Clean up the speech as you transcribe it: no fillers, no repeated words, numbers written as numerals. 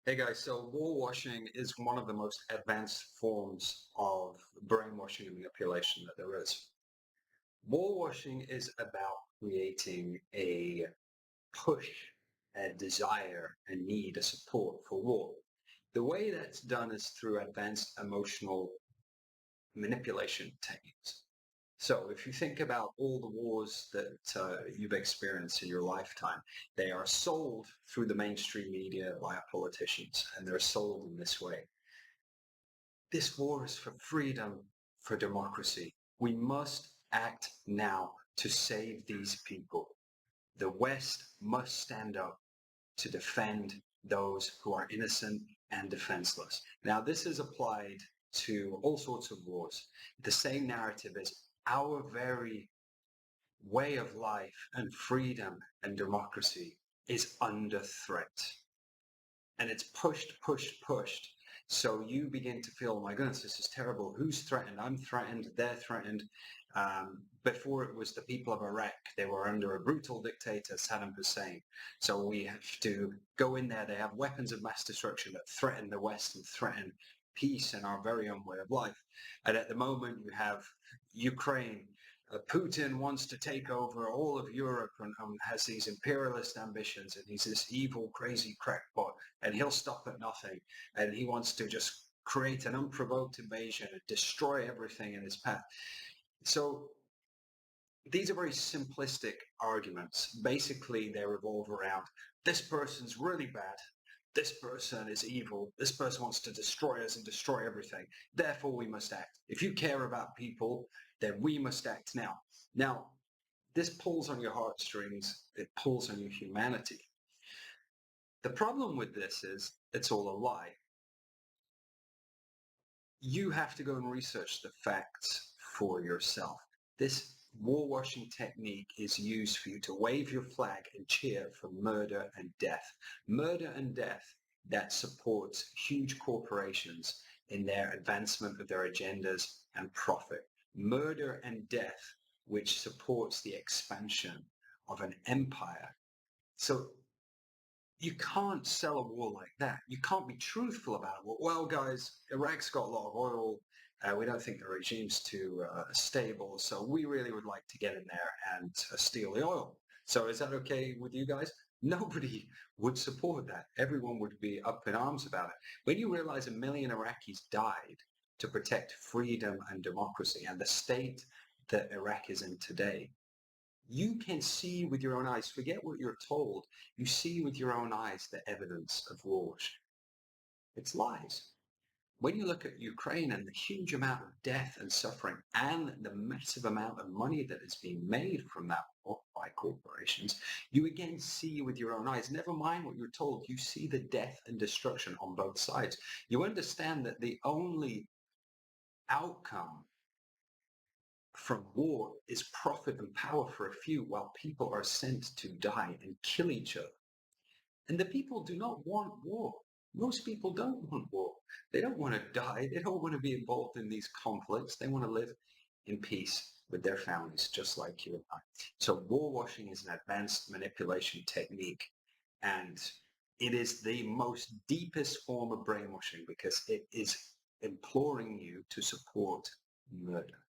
Hey guys, so warwashing is one of the most advanced forms of brainwashing and manipulation that there is. Warwashing is about creating a push, a desire, a need, a support for war. The way that's done is through advanced emotional manipulation techniques. So if you think about all the wars that you've experienced in your lifetime, they are sold through the mainstream media via politicians, and they're sold in this way. This war is for freedom, for democracy. We must act now to save these people. The West must stand up to defend those who are innocent and defenseless. Now, this is applied to all sorts of wars. The same narrative is our very way of life and freedom and democracy is under threat. And it's pushed, pushed, pushed. So you begin to feel, oh my goodness, this is terrible. Who's threatened? I'm threatened. They're threatened. Before it was the people of Iraq. They were under a brutal dictator, Saddam Hussein. So we have to go in there. They have weapons of mass destruction that threaten the West and threaten peace and our very own way of life. And at the moment, you have Ukraine. Putin wants to take over all of Europe and has these imperialist ambitions, and he's this evil, crazy crackpot, and he'll stop at nothing. And he wants to just create an unprovoked invasion and destroy everything in his path. So these are very simplistic arguments. Basically, they revolve around this person's really bad. This person is evil. This person wants to destroy us and destroy everything. Therefore, we must act. If you care about people, then we must act now. Now, this pulls on your heartstrings. It pulls on your humanity. The problem with this is it's all a lie. You have to go and research the facts for yourself. This war washing technique is used for you to wave your flag and cheer for murder and death. Murder and death that supports huge corporations in their advancement of their agendas and profit. Murder and death which supports the expansion of an empire. So you can't sell a war like that. You can't be truthful about it. Well, guys, Iraq's got a lot of oil. We don't think the regime's too stable, so we really would like to get in there and steal the oil. So is that okay with you guys? Nobody would support that. Everyone would be up in arms about it. When you realize 1 million Iraqis died to protect freedom and democracy and the state that Iraq is in today, you can see with your own eyes, forget what you're told, you see with your own eyes the evidence of warwashing. It's lies. When you look at Ukraine and the huge amount of death and suffering and the massive amount of money that is being made from that war by corporations, you again see with your own eyes, never mind what you're told, you see the death and destruction on both sides. You understand that the only outcome from war is profit and power for a few while people are sent to die and kill each other. And the people do not want war. Most people don't want war. They don't want to die. They don't want to be involved in these conflicts. They want to live in peace with their families, just like you and I. So war washing is an advanced manipulation technique, and it is the most deepest form of brainwashing because it is imploring you to support murder.